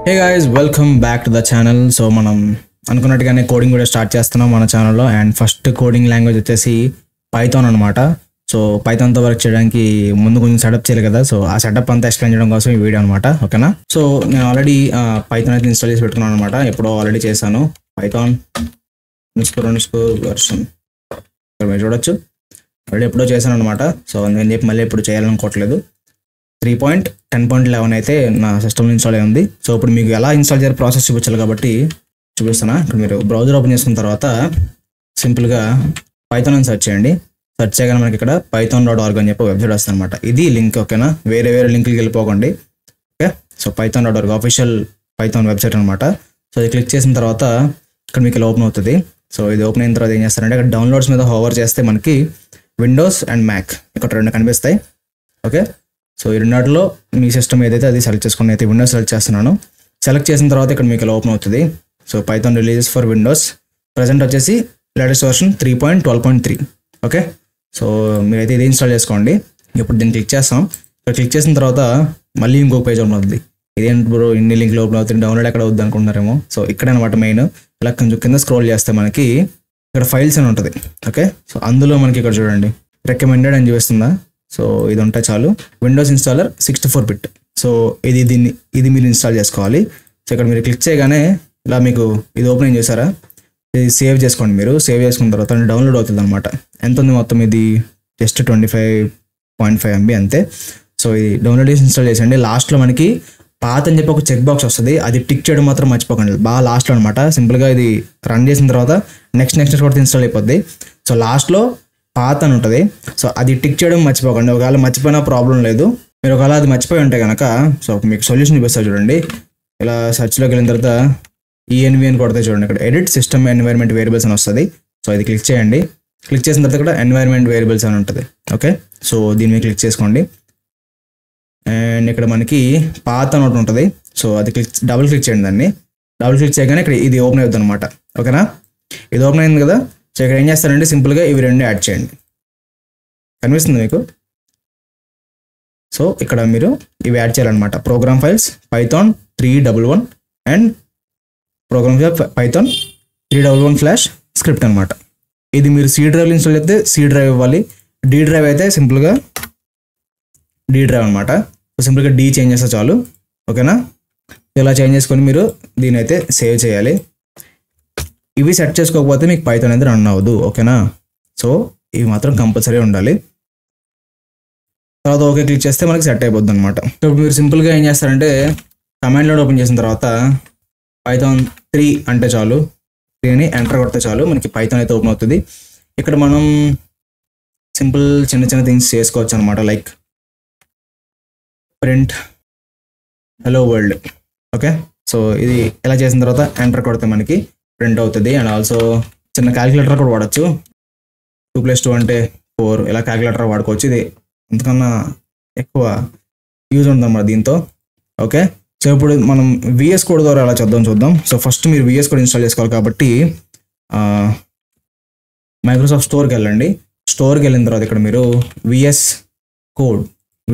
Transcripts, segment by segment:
Hey guys, welcome back to the channel. So మనం అనుకున్నట్టుగానే coding కూడా స్టార్ట్ చేస్తున్నాం మన ఛానల్లో. అండ్ ఫస్ట్ కోడింగ్ లాంగ్వేజ్ వచ్చేసి పైథాన్ అనమాట. సో పైథాన్తో వర్క్ చేయడానికి ముందు కొంచెం సెటప్ చేయాలి కదా. సో ఆ సెటప్ అంతా ఎక్స్ప్లెయిన్ చేయడం కోసం ఈ వీడియో అనమాట. ఓకేనా. సో నేను ఆల్రెడీ పైథాన్ అయితే ఇన్స్టాల్ చేసి పెట్టుకున్నాను అనమాట. ఎప్పుడో ఆల్రెడీ చేశాను. పైథాన్ వర్షన్ మీరు చూడొచ్చు, ఆల్రెడీ ఎప్పుడో చేశాను అనమాట. సో అందుకని చెప్పి మళ్ళీ ఇప్పుడు చేయాలనుకోవట్లేదు. 3.10.11 అయితే నా సిస్టమ్లో ఇన్స్టాల్ అయి ఉంది. సో ఇప్పుడు మీకు ఎలా ఇన్స్టాల్ చేయాలి ప్రాసెస్ చూపించాలి కాబట్టి చూపిస్తాను. ఇక్కడ మీరు బ్రౌజర్ ఓపెన్ చేసుకున్న తర్వాత సింపుల్గా పైథాన్ అని సెర్చ్ చేయండి. సెర్చ్ చేయగానే మనకి ఇక్కడ python.org అని చెప్పి వెబ్సైట్ వస్తుంది అనమాట. ఇది లింక్. ఓకేనా, వేరే లింక్కి వెళ్ళిపోకండి. Okay, so python.org official Python website అనమాట. సో ఇది క్లిక్ చేసిన తర్వాత ఇక్కడ మీకు ఇలా ఓపెన్ అవుతుంది. సో ఇది ఓపెన్ అయిన తర్వాత ఏం చేస్తారంటే ఇక్కడ డౌన్లోడ్స్ మీద హోవర్ చేస్తే మనకి విండోస్ అండ్ మ్యాక్ ఇక్కడ రెండు కనిపిస్తాయి. ఓకే, సో ఈ రెండాటిలో మీ సిస్టమ్ ఏదైతే అది సెలెక్ట్ చేసుకుని అయితే విండోస్ సెలెక్ట్ చేస్తున్నాను. సెలెక్ట్ చేసిన తర్వాత ఇక్కడ మీకు ఇలా ఓపెన్ అవుతుంది. So Python releases for Windows present వచ్చేసి లేటెస్ట్ వర్షన్ 3.12.3. ఓకే, సో మీరైతే ఇది ఇన్స్టాల్ చేసుకోండి. ఇప్పుడు దీన్ని క్లిక్ చేస్తాం. ఇక్కడ క్లిక్ చేసిన తర్వాత మళ్ళీ ఇంకొక పేజ్ ఓపెన్ అవుతుంది. ఇదేంటి బ్రో ఇన్ని లింక్లు ఓపెన్ అవుతుంది, డౌన్లోడ్ ఎక్కడ అవుద్ది అనుకుంటున్నారేమో. సో ఇక్కడ అనమాట మెయిన్. ఇలా కొంచెం కింద స్క్రోల్ చేస్తే మనకి ఇక్కడ ఫైల్స్ అని ఉంటుంది. ఓకే, సో అందులో మనకి ఇక్కడ చూడండి రికమెండెడ్ అని చూపిస్తుందా. సో ఇది ఉంటే చాలు. Windows installer 64-bit. సో ఇది మీరు ఇన్స్టాల్ చేసుకోవాలి. సో ఇక్కడ మీరు క్లిక్ చేయగానే ఇలా మీకు ఇది ఓపెన్ చేశారా, ఇది సేవ్ చేసుకోండి. మీరు సేవ్ చేసుకున్న తర్వాత డౌన్లోడ్ అవుతుంది అనమాట. ఎంత ఉంది మొత్తం, ఇది జస్ట్ 25.5 MB అంతే. సో ఇది డౌన్లోడ్ చేసి ఇన్స్టాల్ చేసండి. లాస్ట్లో మనకి పాత అని చెప్పి ఒక చెక్ బాక్స్ వస్తుంది, అది టిక్ చేయడం మాత్రం మర్చిపోకండి. బాగా లాస్ట్లో అనమాట. సింపుల్గా ఇది రన్ చేసిన తర్వాత నెక్స్ట్ కూడా ఇన్స్టాల్ అయిపోద్ది. సో లాస్ట్లో పాత అని ఉంటుంది. సో అది టిక్ చేయడం మర్చిపోకండి. ఒకవేళ మర్చిపోయినా ప్రాబ్లం లేదు. మీరు ఒకవేళ అది మర్చిపోయి ఉంటే కనుక సో మీకు సొల్యూషన్ చూపిస్తారు చూడండి. ఇలా సెర్చ్లోకి వెళ్ళిన తర్వాత ENV అని కొడితే చూడండి, ఇక్కడ ఎడిట్ సిస్టమ్ ఎన్వైర్న్మెంట్ వేరియబుల్స్ అని వస్తుంది. సో ఇది క్లిక్ చేయండి. క్లిక్ చేసిన తర్వాత ఇక్కడ ఎన్వైర్న్మెంట్ వేరియబుల్స్ అని ఉంటుంది. ఓకే, సో దీని మీద క్లిక్ చేసుకోండి. అండ్ ఇక్కడ మనకి పాత అని ఒకటి ఉంటుంది. సో అది డబుల్ క్లిక్ చేయండి. దాన్ని డబుల్ క్లిక్ చేయగానే ఇక్కడ ఇది ఓపెన్ అవుతుంది అనమాట. ఓకేనా, ఇది ఓపెన్ అయింది కదా. సో ఇక్కడ ఏం చేస్తారంటే సింపుల్గా ఇవి రెండు యాడ్ చేయండి. కనిపిస్తుంది మీకు. సో ఇక్కడ మీరు ఇవి యాడ్ చేయాలన్నమాట. Program files python 311 and program python 311 script అనమాట. ఇది మీరు C డ్రైవ్ ఇన్స్టాల్ చేస్తే C డ్రైవ్ ఇవ్వాలి. D డ్రైవ్ అయితే సింపుల్గా D డ్రైవ్ అనమాట. సో సింపుల్గా D చేంజ్ చేస్తే చాలు. ఓకేనా, ఇలా చేంజ్ చేసుకొని మీరు దీని అయితే సేవ్ చేయాలి. ఇవి సెట్ చేసుకోకపోతే మీకు పైథాన్ అనేది రన్ అవ్వదు. ఓకేనా, సో ఇవి మాత్రం కంపల్సరీ ఉండాలి. తర్వాత ఓకే క్లిక్ చేస్తే మనకి సెట్ అయిపోద్ది అనమాట. ఇప్పుడు మీరు సింపుల్గా ఏం చేస్తారంటే కమాండ్ లోడ్ ఓపెన్ చేసిన తర్వాత python 3 అంటే చాలు, 3 అని ఎంటర్ కొడితే చాలు, మనకి పైథాన్ అయితే ఓపెన్ అవుతుంది. ఇక్కడ మనం సింపుల్ చిన్న థింగ్స్ చేసుకోవచ్చు అనమాట. Like print hello world. Okay, so ఇది ఎలా చేసిన తర్వాత ఎంటర్ కొడితే మనకి ప్రింట్ అవుతుంది. అండ్ ఆల్సో చిన్న క్యాలిక్యులేటర్ కూడా వాడచ్చు. 2+2 అంటే 4 ఇలా క్యాలిక్యులేటర్ వాడుకోవచ్చు. ఇది అంతకన్నా ఎక్కువ యూజ్ ఉందన్నమాట దీంతో. ఓకే, సో ఇప్పుడు మనం VS కోడ్ ద్వారా ఎలా చూద్దాం. సో ఫస్ట్ మీరు VS కోడ్ ఇన్స్టాల్ చేసుకోవాలి కాబట్టి మైక్రోసాఫ్ట్ స్టోర్కి వెళ్ళండి. స్టోర్కి వెళ్ళిన తర్వాత ఇక్కడ మీరు VS code,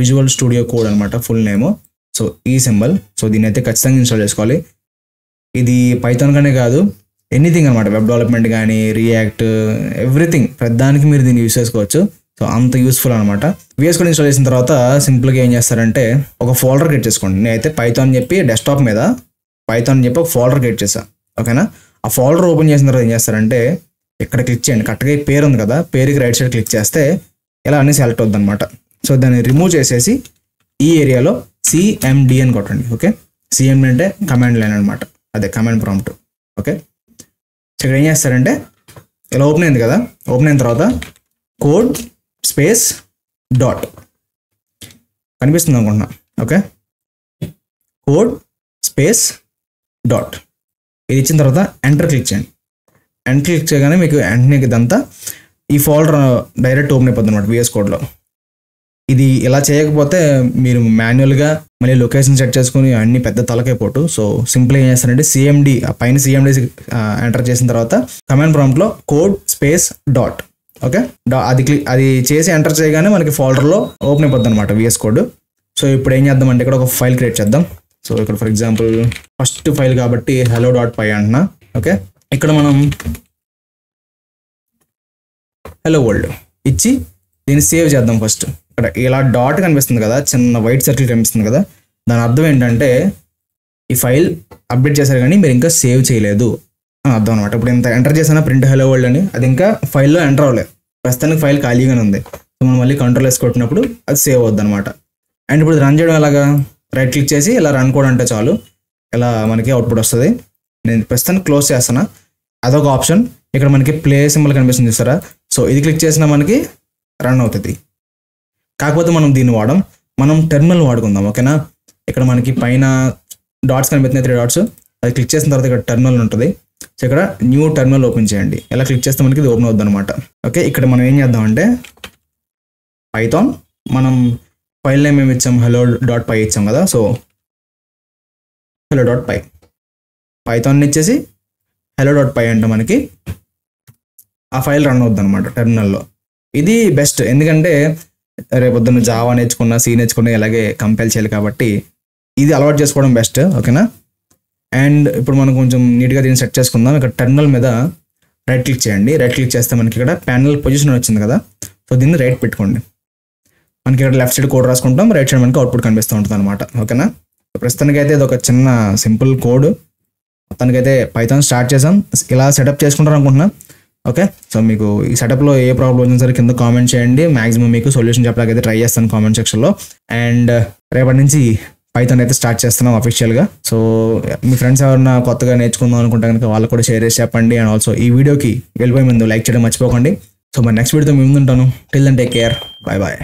visual studio code అనమాట ఫుల్ నేమ్. సో ఈ సింబల్. సో దీన్ని అయితే ఖచ్చితంగా ఇన్స్టాల్ చేసుకోవాలి. ఇది పైథాన్ గానే కాదు, ఎనీథింగ్ అనమాట. వెబ్ డెవలప్మెంట్ కానీ రియాక్ట్ ఎవ్రీథింగ్ ప్రతిదానికి మీరు దీన్ని యూస్ చేసుకోవచ్చు. సో అంత యూస్ఫుల్ అనమాట. VS కోడ్ ఇన్స్టాల్ చేసిన తర్వాత సింపుల్గా ఏం చేస్తారంటే ఒక ఫోల్డర్ క్రియేట్ చేసుకోండి. నేనైతే పైథాన్ అని చెప్పి డెస్క్టాప్ మీద పైథాన్ అని చెప్పి ఒక ఫోల్డర్ క్రియేట్ చేశాను. ఓకేనా, ఆ ఫోల్డర్ ఓపెన్ చేసిన తర్వాత ఏం చేస్తారంటే ఇక్కడ క్లిక్ చేయండి. కరెక్ట్గా పేరు ఉంది కదా, పేరుకి రైట్ సైడ్ క్లిక్ చేస్తే ఇలా అన్ని సెలెక్ట్ అవుద్ది అనమాట. సో దాన్ని రిమూవ్ చేసేసి ఈ ఏరియాలో CMD అని కొట్టండి. ఓకే, CMD అంటే కమాండ్ లైన్ అనమాట, అదే కమాండ్ ప్రాంప్ట్. ఓకే, సో ఇక్కడ ఏం చేస్తారంటే ఇలా ఓపెన్ అయింది కదా. ఓపెన్ అయిన తర్వాత కోడ్ స్పేస్ డాట్ కనిపిస్తుంది అనుకుంటున్నా. ఓకే, కోడ్ స్పేస్ డాట్ ఇది ఇచ్చిన తర్వాత ఎంటర్ క్లిక్ చేయండి. ఎంటర్ క్లిక్ చేయగానే మీకు వెంటనే ఇదంతా ఈ ఫోల్డర్ డైరెక్ట్ ఓపెన్ అయిపోతుంది అనమాట VS కోడ్లో. ఇది ఇలా చేయకపోతే మీరు మాన్యువల్గా మళ్ళీ లొకేషన్ సెట్ చేసుకుని అన్ని పెద్ద తలకైపోటు. సో సింపుల్గా ఏం చేస్తారంటే CMD పైన CMD ఎంటర్ చేసిన తర్వాత కమాండ్ ప్రాంప్ట్లో కోడ్ స్పేస్ డాట్. ఓకే, అది చేసి ఎంటర్ చేయగానే మనకి ఫోల్డర్లో ఓపెన్ అయిపోద్ది అనమాట VS కోడ్. సో ఇప్పుడు ఏం చేద్దామంటే ఇక్కడ ఒక ఫైల్ క్రియేట్ చేద్దాం. సో ఇక్కడ ఫర్ ఎగ్జాంపుల్ ఫస్ట్ ఫైల్ కాబట్టి hello.py అంటున్నా. ఓకే, ఇక్కడ మనం హలో వరల్డ్ ఇచ్చి దీన్ని సేవ్ చేద్దాం. ఫస్ట్ ఇక్కడ ఇలా డాట్ కనిపిస్తుంది కదా, చిన్న వైట్ సర్కిల్ కనిపిస్తుంది కదా, దాని అర్థం ఏంటంటే ఈ ఫైల్ అప్డేట్ చేశారు కానీ మీరు ఇంకా సేవ్ చేయలేదు అని అర్థం అనమాట. ఇప్పుడు ఇంత ఎంటర్ చేసినా ప్రింట్ హలో వరల్డ్ అని, అది ఇంకా ఫైల్లో ఎంటర్ అవ్వలేదు, ప్రస్తుతానికి ఫైల్ ఖాళీగానే ఉంది. సో మనం మళ్ళీ కంట్రోల్ S కొట్టినప్పుడు అది సేవ్ అవుద్ది అనమాట. అండ్ ఇప్పుడు రన్ చేయడం ఎలాగా, రైట్ క్లిక్ చేసి ఇలా రన్ కోడ్ అంటే చాలు, ఇలా మనకి అవుట్పుట్ వస్తుంది. నేను ప్రస్తుతానికి క్లోజ్ చేస్తాను, అదొక ఆప్షన్. ఇక్కడ మనకి ప్లే సింబల్ కనిపిస్తుంది చూస్తారా, సో ఇది క్లిక్ చేసినా మనకి రన్ అవుతుంది. కాకపోతే మనం దీన్ని మనం టెర్మినల్ వాడుకుందాం. ఓకేనా, ఇక్కడ మనకి పైన డాట్స్ కనిపిస్తున్నాయి, 3 డాట్స్, అది క్లిక్ చేసిన తర్వాత ఇక్కడ టెర్మినల్ ఉంటుంది. సో ఇక్కడ న్యూ టెర్మినల్ ఓపెన్ చేయండి, ఎలా క్లిక్ చేస్తే మనకి ఇది ఓపెన్ అవుద్ది అనమాట. ఓకే, ఇక్కడ మనం ఏం చేద్దామంటే పైథాన్, మనం ఫైల్ నేమ్ ఏమి ఇచ్చాం, hello.py ఇచ్చాం కదా, సో hello.py పైథాన్ ఇచ్చేసి hello.py అంటే మనకి ఆ ఫైల్ రన్ అవుద్ది అనమాట టెర్మినల్లో. ఇది బెస్ట్, ఎందుకంటే రేపొద్దున్న జావా నేర్చుకున్నా, సి నేర్చుకున్నా ఇలాగే కంపైల్ చేయాలి కాబట్టి ఇది అలవాటు చేసుకోవడం బెస్ట్. ఓకేనా, అండ్ ఇప్పుడు మనం కొంచెం నీట్గా దీన్ని సెట్ చేసుకుందాం. ఇక్కడ టెర్మినల్ మీద రైట్ క్లిక్ చేయండి, రైట్ క్లిక్ చేస్తే మనకి ఇక్కడ ప్యానల్ పొజిషన్ వచ్చింది కదా, సో దీన్ని రైట్ పెట్టుకోండి. మనకి ఇక్కడ లెఫ్ట్ సైడ్ కోడ్ రాసుకుంటాం, రైట్ సైడ్ మనకి అవుట్పుట్ కనిపిస్తూ ఉంటుంది అనమాట. ఓకేనా, ప్రస్తుతానికి అయితే ఇది ఒక చిన్న సింపుల్ కోడ్. మొత్తానికైతే పైథాన్ స్టార్ట్ చేసాం, ఇలా సెటప్ చేసుకుంటారు అనుకుంటున్నా. ఓకే, సో మీకు ఈ సెటప్లో ఏ ప్రాబ్లం వచ్చినా సరే కింద కామెంట్ చేయండి, మాక్సిమం మీకు సొల్యూషన్ చెప్పడానికి ట్రై చేస్తాను కామెంట్ సెక్షన్లో. అండ్ రేపటి నుంచి పైథాన్ అయితే స్టార్ట్ చేస్తున్నాం అఫీషియల్గా. సో మీ ఫ్రెండ్స్ ఎవరైనా కొత్తగా నేర్చుకుందాం అనుకుంటే కనుక వాళ్ళకు కూడా షేర్ చేసి చెప్పండి. అండ్ ఆల్సో ఈ వీడియోకి వెళ్ళిపోయే ముందు లైక్ చేయడం మర్చిపోకండి. సో మరి నెక్స్ట్ వీడియోతో మీ ముందు ఉంటాను. Till then take care, bye bye.